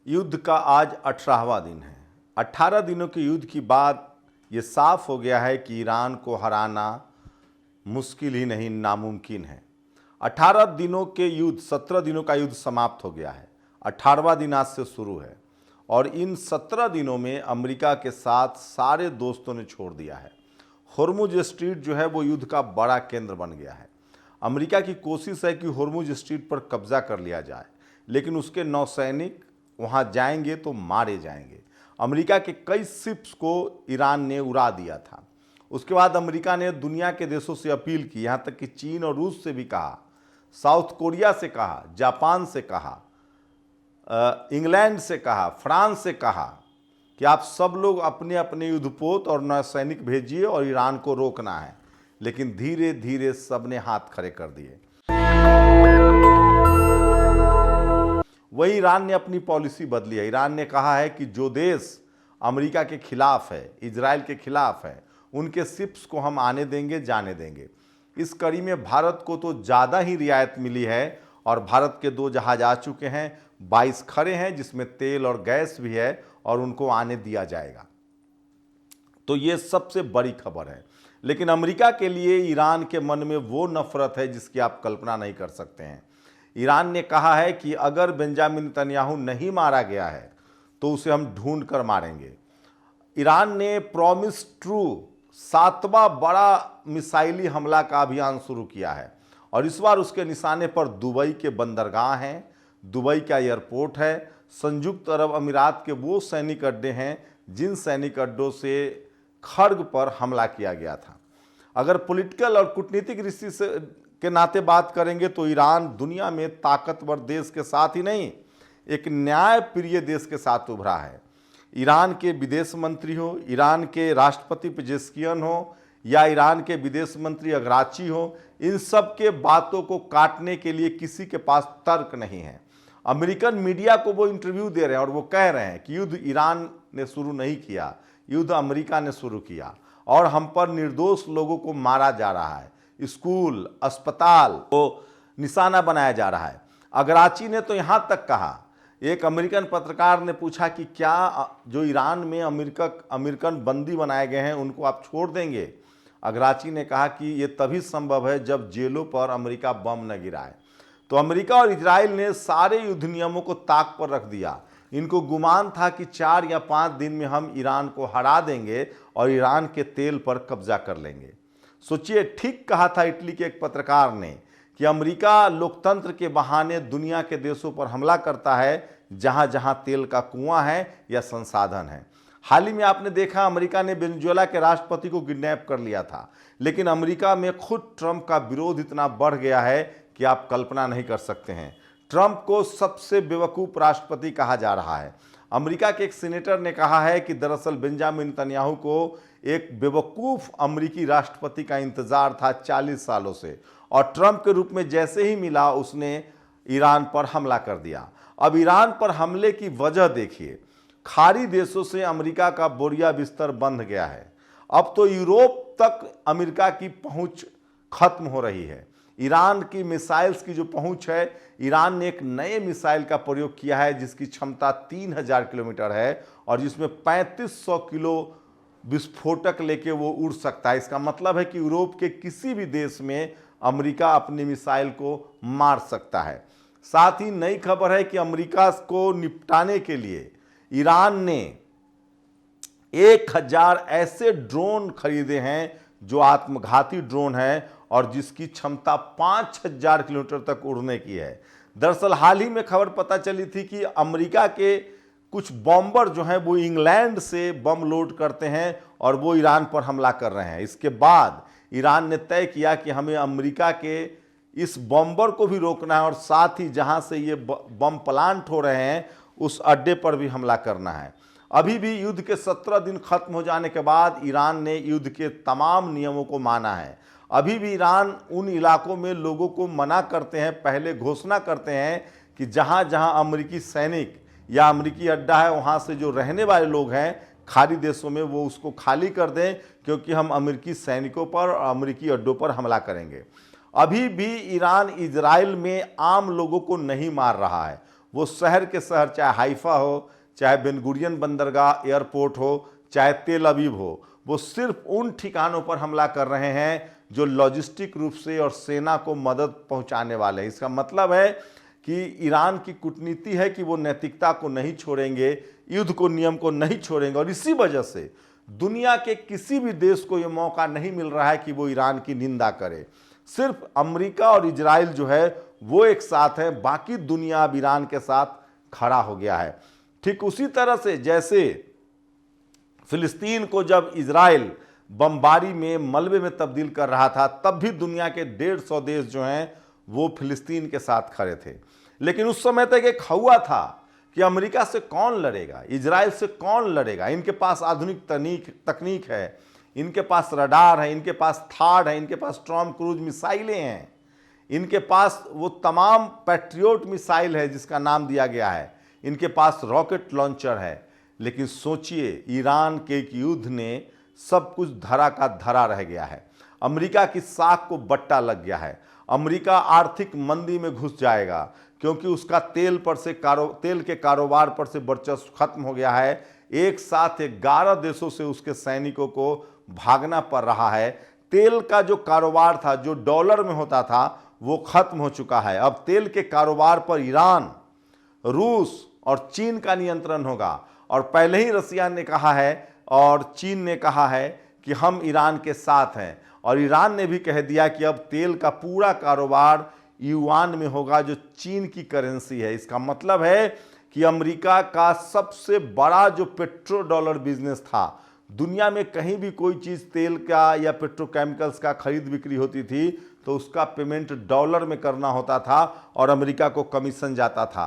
युद्ध का आज 18वां दिन है। 18 दिनों के युद्ध के बाद ये साफ हो गया है कि ईरान को हराना मुश्किल ही नहीं नामुमकिन है। 18 दिनों के युद्ध 17 दिनों का युद्ध समाप्त हो गया है। 18वां दिन आज से शुरू है और इन 17 दिनों में अमेरिका के साथ सारे दोस्तों ने छोड़ दिया है। होर्मुज स्ट्रीट जो है वो युद्ध का बड़ा केंद्र बन गया है। अमेरिका की कोशिश है कि होर्मुज स्ट्रीट पर कब्जा कर लिया जाए, लेकिन उसके नौसैनिक वहां जाएंगे तो मारे जाएंगे। अमेरिका के कई शिप्स को ईरान ने उड़ा दिया था। उसके बाद अमेरिका ने दुनिया के देशों से अपील की, यहाँ तक कि चीन और रूस से भी कहा, साउथ कोरिया से कहा, जापान से कहा, इंग्लैंड से कहा, फ्रांस से कहा कि आप सब लोग अपने अपने युद्धपोत और नौसैनिक भेजिए और ईरान को रोकना है। लेकिन धीरे धीरे सबने हाथ खड़े कर दिए। वही ईरान ने अपनी पॉलिसी बदली है। ईरान ने कहा है कि जो देश अमेरिका के खिलाफ है, इजराइल के खिलाफ है, उनके शिप्स को हम आने देंगे, जाने देंगे। इस कड़ी में भारत को तो ज़्यादा ही रियायत मिली है और भारत के 2 जहाज आ चुके हैं, 22 खड़े हैं जिसमें तेल और गैस भी है और उनको आने दिया जाएगा। तो ये सबसे बड़ी खबर है। लेकिन अमेरिका के लिए ईरान के मन में वो नफरत है जिसकी आप कल्पना नहीं कर सकते हैं। ईरान ने कहा है कि अगर बेंजामिन नेतन्याहू नहीं मारा गया है तो उसे हम ढूंढ कर मारेंगे। ईरान ने प्रॉमिस ट्रू 7वां बड़ा मिसाइली हमला का अभियान शुरू किया है और इस बार उसके निशाने पर दुबई के बंदरगाह हैं, दुबई का एयरपोर्ट है, संयुक्त अरब अमीरात के वो सैनिक अड्डे हैं जिन सैनिक अड्डों से खर्ग पर हमला किया गया था। अगर पॉलिटिकल और कूटनीतिक दृष्टि से के नाते बात करेंगे तो ईरान दुनिया में ताकतवर देश के साथ ही नहीं, एक न्यायप्रिय देश के साथ उभरा है। ईरान के विदेश मंत्री हो, ईरान के राष्ट्रपति पेजेस्कियन हो या ईरान के विदेश मंत्री अगराची हो, इन सब के बातों को काटने के लिए किसी के पास तर्क नहीं है। अमेरिकन मीडिया को वो इंटरव्यू दे रहे हैं और वो कह रहे हैं कि युद्ध ईरान ने शुरू नहीं किया, युद्ध अमेरिका ने शुरू किया और हम पर निर्दोष लोगों को मारा जा रहा है, स्कूल अस्पताल को निशाना बनाया जा रहा है। अगराची ने तो यहाँ तक कहा, एक अमेरिकन पत्रकार ने पूछा कि क्या जो ईरान में अमेरिकन बंदी बनाए गए हैं उनको आप छोड़ देंगे। अगराची ने कहा कि ये तभी संभव है जब जेलों पर अमेरिका बम न गिराए। तो अमेरिका और इजराइल ने सारे युद्ध नियमों को ताक पर रख दिया। इनको गुमान था कि 4 या 5 दिन में हम ईरान को हरा देंगे और ईरान के तेल पर कब्जा कर लेंगे। सोचिए, ठीक कहा था इटली के एक पत्रकार ने कि अमेरिका लोकतंत्र के बहाने दुनिया के देशों पर हमला करता है जहां जहां तेल का कुआं है या संसाधन है। हाल ही में आपने देखा अमेरिका ने वेनेजुएला के राष्ट्रपति को किडनैप कर लिया था, लेकिन अमेरिका में खुद ट्रंप का विरोध इतना बढ़ गया है कि आप कल्पना नहीं कर सकते हैं। ट्रंप को सबसे बेवकूफ़ राष्ट्रपति कहा जा रहा है। अमेरिका के एक सीनेटर ने कहा है कि दरअसल बेंजामिन नेतन्याहू को एक बेवकूफ़ अमेरिकी राष्ट्रपति का इंतजार था 40 सालों से, और ट्रंप के रूप में जैसे ही मिला उसने ईरान पर हमला कर दिया। अब ईरान पर हमले की वजह देखिए, खाड़ी देशों से अमेरिका का बोरिया बिस्तर बंध गया है। अब तो यूरोप तक अमेरिका की पहुंच खत्म हो रही है। ईरान की मिसाइल्स की जो पहुंच है, ईरान ने एक नए मिसाइल का प्रयोग किया है जिसकी क्षमता 3000 किलोमीटर है और जिसमें 3500 किलो विस्फोटक लेके वो उड़ सकता है। इसका मतलब है कि यूरोप के किसी भी देश में अमेरिका अपनी मिसाइल को मार सकता है। साथ ही नई खबर है कि अमेरिका को निपटाने के लिए ईरान ने 1000 ऐसे ड्रोन खरीदे हैं जो आत्मघाती ड्रोन है और जिसकी क्षमता 5000 किलोमीटर तक उड़ने की है। दरअसल हाल ही में खबर पता चली थी कि अमेरिका के कुछ बॉम्बर जो हैं वो इंग्लैंड से बम लोड करते हैं और वो ईरान पर हमला कर रहे हैं। इसके बाद ईरान ने तय किया कि हमें अमेरिका के इस बॉम्बर को भी रोकना है और साथ ही जहां से ये बम प्लांट हो रहे हैं उस अड्डे पर भी हमला करना है। अभी भी युद्ध के 17 दिन खत्म हो जाने के बाद ईरान ने युद्ध के तमाम नियमों को माना है। अभी भी ईरान उन इलाकों में लोगों को मना करते हैं, पहले घोषणा करते हैं कि जहां जहां अमेरिकी सैनिक या अमेरिकी अड्डा है वहां से जो रहने वाले लोग हैं खाड़ी देशों में वो उसको खाली कर दें, क्योंकि हम अमेरिकी सैनिकों पर और अमेरिकी अड्डों पर हमला करेंगे। अभी भी ईरान इजराइल में आम लोगों को नहीं मार रहा है, वो शहर के शहर, चाहे हाइफा हो, चाहे बेन गुरियन बंदरगाह एयरपोर्ट हो, चाहे तेल अवीव हो, वो सिर्फ उन ठिकानों पर हमला कर रहे हैं जो लॉजिस्टिक रूप से और सेना को मदद पहुंचाने वाले हैं। इसका मतलब है कि ईरान की कूटनीति है कि वो नैतिकता को नहीं छोड़ेंगे, युद्ध को, नियम को नहीं छोड़ेंगे, और इसी वजह से दुनिया के किसी भी देश को ये मौका नहीं मिल रहा है कि वो ईरान की निंदा करे। सिर्फ अमेरिका और इजराइल जो है वो एक साथ है, बाकी दुनिया अब ईरान के साथ खड़ा हो गया है। ठीक उसी तरह से जैसे फिलिस्तीन को जब इजराइल बमबारी में, मलबे में तब्दील कर रहा था, तब भी दुनिया के 150 देश जो हैं वो फिलिस्तीन के साथ खड़े थे। लेकिन उस समय तक एक हवा था कि अमेरिका से कौन लड़ेगा, इजराइल से कौन लड़ेगा, इनके पास आधुनिक तकनीक है, इनके पास रडार है, इनके पास थाड है, इनके पास टॉम क्रूज मिसाइलें हैं, इनके पास वो तमाम पैट्रियोट मिसाइल है जिसका नाम दिया गया है, इनके पास रॉकेट लॉन्चर है। लेकिन सोचिए, ईरान के एक युद्ध ने सब कुछ धरा का धरा रह गया है। अमेरिका की साख को बट्टा लग गया है। अमेरिका आर्थिक मंदी में घुस जाएगा क्योंकि उसका तेल के कारोबार पर से वर्चस्व खत्म हो गया है। एक साथ 11 देशों से उसके सैनिकों को भागना पड़ रहा है। तेल का जो कारोबार था, जो डॉलर में होता था, वो खत्म हो चुका है। अब तेल के कारोबार पर ईरान, रूस और चीन का नियंत्रण होगा। और पहले ही रसिया ने कहा है और चीन ने कहा है कि हम ईरान के साथ हैं, और ईरान ने भी कह दिया कि अब तेल का पूरा कारोबार युआन में होगा, जो चीन की करेंसी है। इसका मतलब है कि अमेरिका का सबसे बड़ा जो पेट्रो डॉलर बिजनेस था, दुनिया में कहीं भी कोई चीज़ तेल का या पेट्रोकेमिकल्स का खरीद बिक्री होती थी तो उसका पेमेंट डॉलर में करना होता था और अमेरिका को कमीशन जाता था,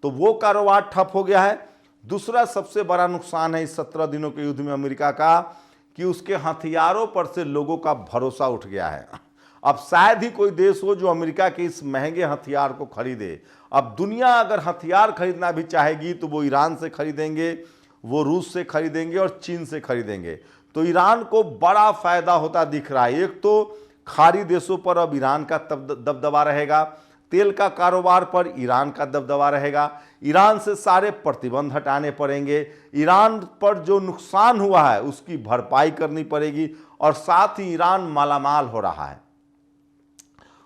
तो वो कारोबार ठप हो गया है। दूसरा सबसे बड़ा नुकसान है इस 17 दिनों के युद्ध में अमेरिका का, कि उसके हथियारों पर से लोगों का भरोसा उठ गया है। अब शायद ही कोई देश हो जो अमेरिका के इस महंगे हथियार को खरीदे। अब दुनिया अगर हथियार खरीदना भी चाहेगी तो वो ईरान से खरीदेंगे, वो रूस से खरीदेंगे और चीन से खरीदेंगे। तो ईरान को बड़ा फायदा होता दिख रहा है। एक तो खाड़ी देशों पर अब ईरान का दबदबा रहेगा, तेल का कारोबार पर ईरान का दबदबा रहेगा, ईरान से सारे प्रतिबंध हटाने पड़ेंगे, ईरान पर जो नुकसान हुआ है उसकी भरपाई करनी पड़ेगी, और साथ ही ईरान मालामाल हो रहा है।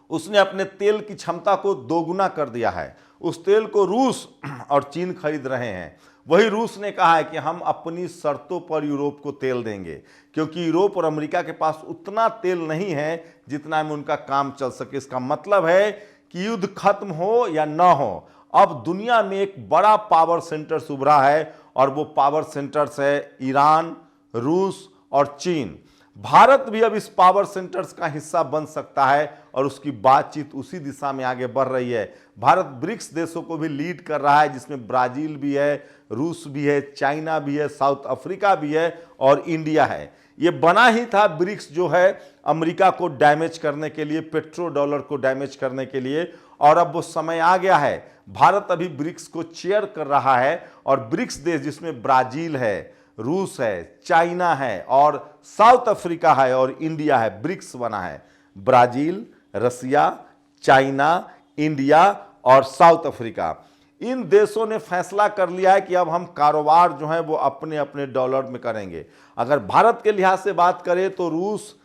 उसने अपने तेल की क्षमता को दोगुना कर दिया है। उस तेल को रूस और चीन खरीद रहे हैं। वही रूस ने कहा है कि हम अपनी शर्तों पर यूरोप को तेल देंगे, क्योंकि यूरोप और अमेरिका के पास उतना तेल नहीं है जितना में उनका काम चल सके। इसका मतलब है कि युद्ध खत्म हो या ना हो, अब दुनिया में एक बड़ा पावर सेंटर उभरा है, और वो पावर सेंटर्स है ईरान, रूस और चीन। भारत भी अब इस पावर सेंटर्स का हिस्सा बन सकता है और उसकी बातचीत उसी दिशा में आगे बढ़ रही है। भारत ब्रिक्स देशों को भी लीड कर रहा है, जिसमें ब्राजील भी है, रूस भी है, चाइना भी है, साउथ अफ्रीका भी है और इंडिया है। ये बना ही था ब्रिक्स जो है अमेरिका को डैमेज करने के लिए, पेट्रो डॉलर को डैमेज करने के लिए, और अब वो समय आ गया है। भारत अभी ब्रिक्स को चेयर कर रहा है, और ब्रिक्स देश जिसमें ब्राजील है, रूस है, चाइना है और साउथ अफ्रीका है और इंडिया है, ब्रिक्स बना है। ब्राजील, रसिया, चाइना, इंडिया और साउथ अफ्रीका, इन देशों ने फैसला कर लिया है कि अब हम कारोबार जो है वो अपने अपने डॉलर में करेंगे। अगर भारत के लिहाज से बात करें तो रूस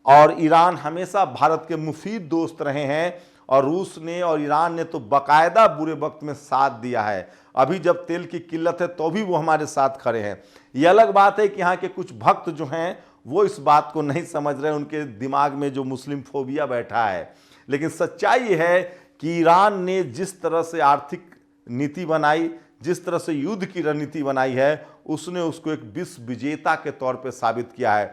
और ईरान हमेशा भारत के मुफीद दोस्त रहे हैं, और रूस ने और ईरान ने तो बाकायदा बुरे वक्त में साथ दिया है। अभी जब तेल की किल्लत है तो भी वो हमारे साथ खड़े हैं। ये अलग बात है कि यहाँ के कुछ भक्त जो हैं वो इस बात को नहीं समझ रहे, उनके दिमाग में जो मुस्लिम फोबिया बैठा है। लेकिन सच्चाई ये है कि ईरान ने जिस तरह से आर्थिक नीति बनाई, जिस तरह से युद्ध की रणनीति बनाई है, उसने उसको एक विश्व विजेता के तौर पे साबित किया है।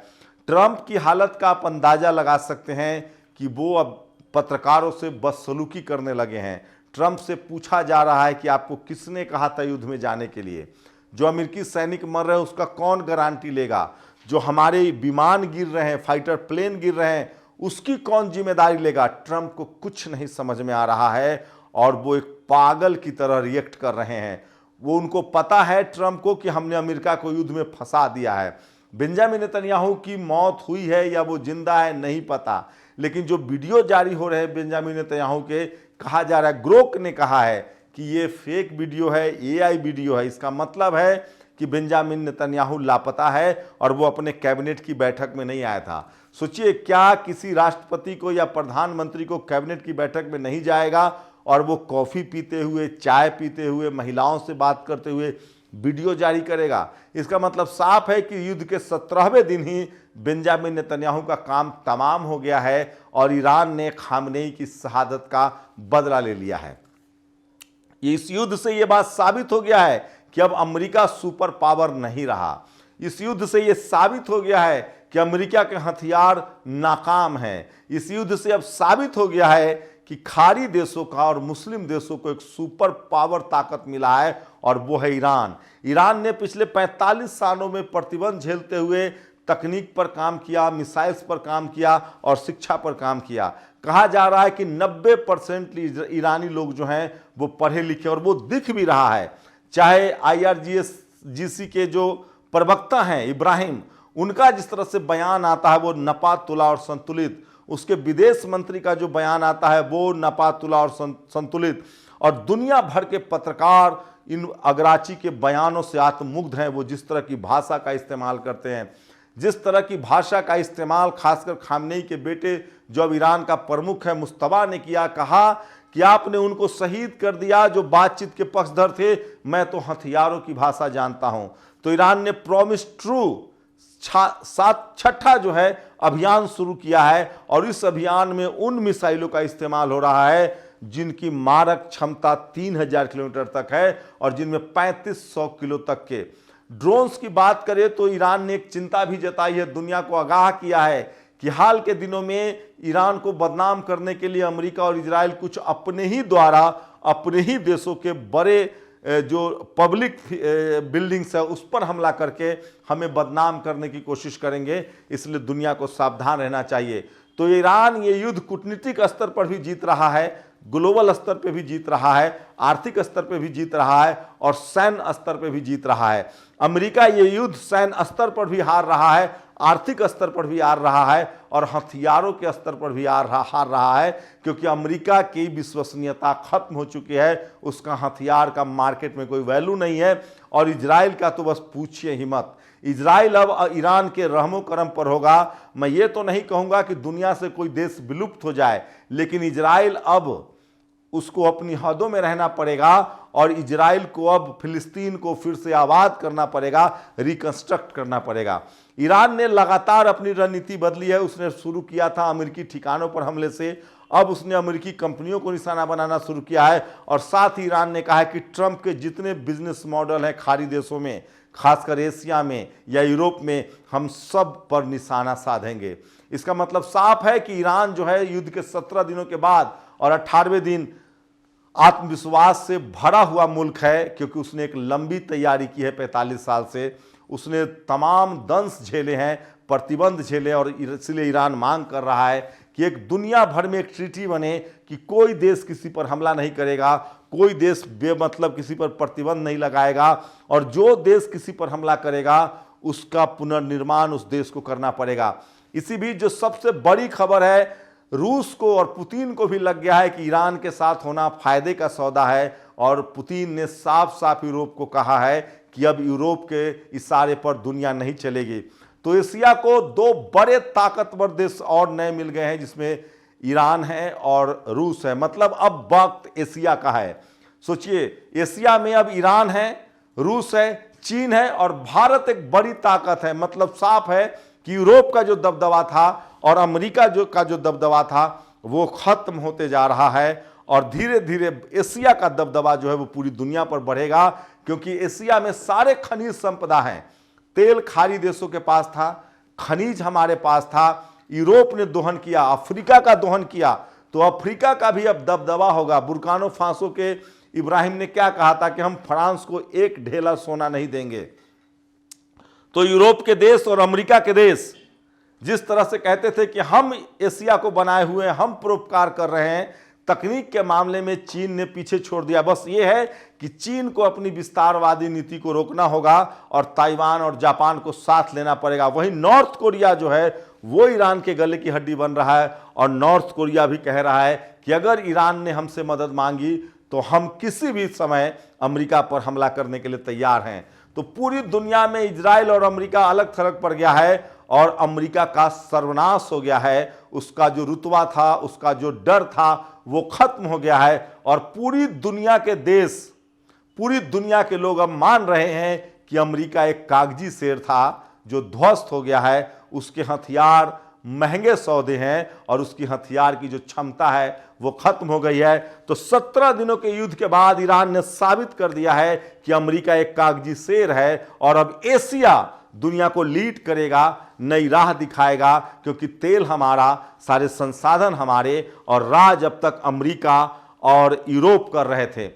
ट्रंप की हालत का आप अंदाजा लगा सकते हैं कि वो अब पत्रकारों से बदसलूकी करने लगे हैं। ट्रंप से पूछा जा रहा है कि आपको किसने कहा था युद्ध में जाने के लिए? जो अमेरिकी सैनिक मर रहे हैं उसका कौन गारंटी लेगा? जो हमारे विमान गिर रहे हैं, फाइटर प्लेन गिर रहे हैं, उसकी कौन जिम्मेदारी लेगा? ट्रंप को कुछ नहीं समझ में आ रहा है और वो एक पागल की तरह रिएक्ट कर रहे हैं। वो, उनको पता है ट्रंप को कि हमने अमेरिका को युद्ध में फंसा दिया है। बेंजामिन नेतन्याहू की मौत हुई है या वो जिंदा है नहीं पता, लेकिन जो वीडियो जारी हो रहे हैं बेंजामिन नेतन्याहू के, कहा जा रहा है, ग्रोक ने कहा है कि ये फेक वीडियो है, एआई वीडियो है। इसका मतलब है कि बेंजामिन नेतन्याहू लापता है और वो अपने कैबिनेट की बैठक में नहीं आया था। सोचिए, क्या किसी राष्ट्रपति को या प्रधानमंत्री को कैबिनेट की बैठक में नहीं जाएगा और वो कॉफ़ी पीते हुए, चाय पीते हुए, महिलाओं से बात करते हुए वीडियो जारी करेगा? इसका मतलब साफ है कि युद्ध के 17वें दिन ही बेंजामिन नेतन्याहू का काम तमाम हो गया है और ईरान ने खामनेई की शहादत का बदला ले लिया है। इस युद्ध से यह बात साबित हो गया है कि अब अमेरिका सुपर पावर नहीं रहा। इस युद्ध से यह साबित हो गया है कि अमेरिका के हथियार नाकाम हैं। इस युद्ध से अब साबित हो गया है कि खाड़ी देशों का और मुस्लिम देशों को एक सुपर पावर ताकत मिला है और वो है ईरान। ईरान ने पिछले 45 सालों में प्रतिबंध झेलते हुए तकनीक पर काम किया, मिसाइल्स पर काम किया और शिक्षा पर काम किया। कहा जा रहा है कि 90% ईरानी लोग जो हैं वो पढ़े लिखे, और वो दिख भी रहा है। चाहे IRGC के जो प्रवक्ता हैं इब्राहिम, उनका जिस तरह से बयान आता है वो नपातुला और संतुलित, उसके विदेश मंत्री का जो बयान आता है वो नपातुला और संतुलित, और दुनिया भर के पत्रकार इन अगराची के बयानों से आत्ममुग्ध हैं। वो जिस तरह की भाषा का इस्तेमाल करते हैं, जिस तरह की भाषा का इस्तेमाल खासकर खामनेई के बेटे जो अब ईरान का प्रमुख है मुस्तफा ने किया, कहा कि आपने उनको शहीद कर दिया जो बातचीत के पक्षधर थे, मैं तो हथियारों की भाषा जानता हूं। तो ईरान ने प्रॉमिस ट्रू छठा जो है अभियान शुरू किया है और इस अभियान में उन मिसाइलों का इस्तेमाल हो रहा है जिनकी मारक क्षमता 3000 किलोमीटर तक है और जिनमें 3500 किलो तक के ड्रोन्स की बात करें तो ईरान ने एक चिंता भी जताई है, दुनिया को आगाह किया है कि हाल के दिनों में ईरान को बदनाम करने के लिए अमेरिका और इजराइल कुछ अपने ही द्वारा अपने ही देशों के बड़े जो पब्लिक बिल्डिंग्स है उस पर हमला करके हमें बदनाम करने की कोशिश करेंगे, इसलिए दुनिया को सावधान रहना चाहिए। तो ईरान ये युद्ध कूटनीतिक स्तर पर भी जीत रहा है, ग्लोबल स्तर पे भी जीत रहा है, आर्थिक स्तर पे भी जीत रहा है और सैन्य स्तर पे भी जीत रहा है। अमेरिका ये युद्ध सैन्य स्तर पर भी हार रहा है, आर्थिक स्तर पर भी हार रहा है और हथियारों के स्तर पर भी हार रहा है, क्योंकि अमेरिका की विश्वसनीयता खत्म हो चुकी है, उसका हथियार का मार्केट में कोई वैल्यू नहीं है। और इजराइल का तो बस पूछिए ही मत। इजराइल अब ईरान के रहमो करम पर होगा। मैं ये तो नहीं कहूँगा कि दुनिया से कोई देश विलुप्त हो जाए, लेकिन इजराइल अब उसको अपनी हदों में रहना पड़ेगा और इजराइल को अब फिलिस्तीन को फिर से आबाद करना पड़ेगा, रिकंस्ट्रक्ट करना पड़ेगा। ईरान ने लगातार अपनी रणनीति बदली है। उसने शुरू किया था अमेरिकी ठिकानों पर हमले से, अब उसने अमेरिकी कंपनियों को निशाना बनाना शुरू किया है और साथ ही ईरान ने कहा है कि ट्रंप के जितने बिजनेस मॉडल हैं खाड़ी देशों में, खासकर एशिया में या यूरोप में, हम सब पर निशाना साधेंगे। इसका मतलब साफ है कि ईरान जो है युद्ध के 17 दिनों के बाद और 18वें दिन आत्मविश्वास से भरा हुआ मुल्क है, क्योंकि उसने एक लंबी तैयारी की है 45 साल से। उसने तमाम दंश झेले हैं, प्रतिबंध झेले, और इसलिए ईरान मांग कर रहा है कि एक दुनिया भर में एक ट्रीटी बने कि कोई देश किसी पर हमला नहीं करेगा, कोई देश बेमतलब किसी पर प्रतिबंध नहीं लगाएगा, और जो देश किसी पर हमला करेगा उसका पुनर्निर्माण उस देश को करना पड़ेगा। इसी बीच जो सबसे बड़ी खबर है, रूस को और पुतिन को भी लग गया है कि ईरान के साथ होना फायदे का सौदा है, और पुतिन ने साफ साफ यूरोप को कहा है कि अब यूरोप के इशारे पर दुनिया नहीं चलेगी। तो एशिया को दो बड़े ताकतवर देश और नए मिल गए हैं, जिसमें ईरान है और रूस है। मतलब अब वक्त एशिया का है। सोचिए, एशिया में अब ईरान है, रूस है, चीन है और भारत एक बड़ी ताकत है। मतलब साफ है कि यूरोप का जो दबदबा था और अमेरिका का जो दबदबा था वो खत्म होते जा रहा है, और धीरे धीरे एशिया का दबदबा जो है वो पूरी दुनिया पर बढ़ेगा, क्योंकि एशिया में सारे खनिज संपदा हैं। तेल खाड़ी देशों के पास था, खनिज हमारे पास था, यूरोप ने दोहन किया, अफ्रीका का दोहन किया, तो अफ्रीका का भी अब दबदबा होगा। बुर्किना फासो के इब्राहिम ने क्या कहा था कि हम फ्रांस को एक ढेला सोना नहीं देंगे। तो यूरोप के देश और अमेरिका के देश जिस तरह से कहते थे कि हम एशिया को बनाए हुए हैं, हम परोपकार कर रहे हैं, तकनीक के मामले में चीन ने पीछे छोड़ दिया। बस ये है कि चीन को अपनी विस्तारवादी नीति को रोकना होगा और ताइवान और जापान को साथ लेना पड़ेगा। वहीं नॉर्थ कोरिया जो है वो ईरान के गले की हड्डी बन रहा है, और नॉर्थ कोरिया भी कह रहा है कि अगर ईरान ने हमसे मदद मांगी तो हम किसी भी समय अमेरिका पर हमला करने के लिए तैयार हैं। तो पूरी दुनिया में इजराइल और अमेरिका अलग थलग पड़ गया है और अमेरिका का सर्वनाश हो गया है। उसका जो रुतबा था, उसका जो डर था, वो खत्म हो गया है और पूरी दुनिया के देश, पूरी दुनिया के लोग अब मान रहे हैं कि अमेरिका एक कागजी शेर था जो ध्वस्त हो गया है। उसके हथियार महंगे सौदे हैं और उसकी हथियार की जो क्षमता है वो खत्म हो गई है। तो 17 दिनों के युद्ध के बाद ईरान ने साबित कर दिया है कि अमेरिका एक कागजी शेर है और अब एशिया दुनिया को लीड करेगा, नई राह दिखाएगा, क्योंकि तेल हमारा, सारे संसाधन हमारे, और राज अब तक अमेरिका और यूरोप कर रहे थे।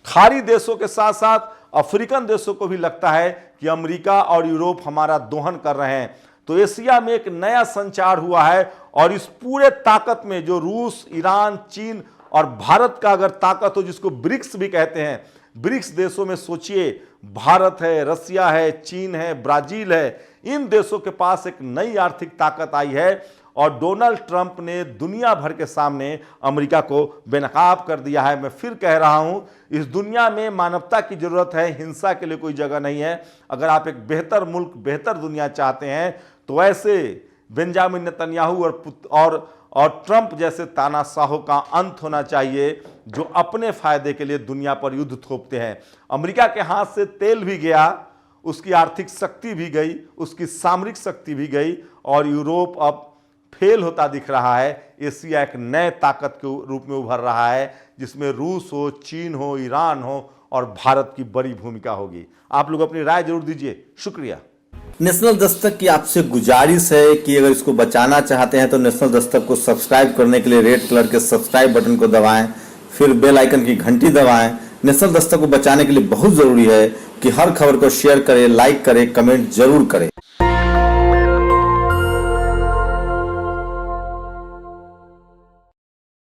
खाड़ी देशों के साथ साथ अफ्रीकन देशों को भी लगता है कि अमेरिका और यूरोप हमारा दोहन कर रहे हैं। तो एशिया में एक नया संचार हुआ है और इस पूरे ताकत में जो रूस, ईरान, चीन और भारत का अगर ताकत हो, जिसको ब्रिक्स भी कहते हैं, ब्रिक्स देशों में सोचिए, भारत है, रसिया है, चीन है, ब्राजील है, इन देशों के पास एक नई आर्थिक ताकत आई है और डोनाल्ड ट्रंप ने दुनिया भर के सामने अमेरिका को बेनकाब कर दिया है। मैं फिर कह रहा हूं, इस दुनिया में मानवता की जरूरत है, हिंसा के लिए कोई जगह नहीं है। अगर आप एक बेहतर मुल्क, बेहतर दुनिया चाहते हैं तो ऐसे बेंजामिन नेतन्याहू और ट्रंप जैसे तानाशाहों का अंत होना चाहिए जो अपने फायदे के लिए दुनिया पर युद्ध थोपते हैं। अमेरिका के हाथ से तेल भी गया, उसकी आर्थिक शक्ति भी गई, उसकी सामरिक शक्ति भी गई और यूरोप अब फेल होता दिख रहा है। एशिया एक नए ताकत के रूप में उभर रहा है जिसमें रूस हो, चीन हो, ईरान हो और भारत की बड़ी भूमिका होगी। आप लोग अपनी राय जरूर दीजिए। शुक्रिया। नेशनल दस्तक की आपसे गुजारिश है कि अगर इसको बचाना चाहते हैं तो नेशनल दस्तक को सब्सक्राइब करने के लिए रेड कलर के सब्सक्राइब बटन को दबाएं, फिर बेल आइकन की घंटी दबाएं। नेशनल दस्तक को बचाने के लिए बहुत जरूरी है कि हर खबर को शेयर करें, लाइक करें, कमेंट जरूर करें।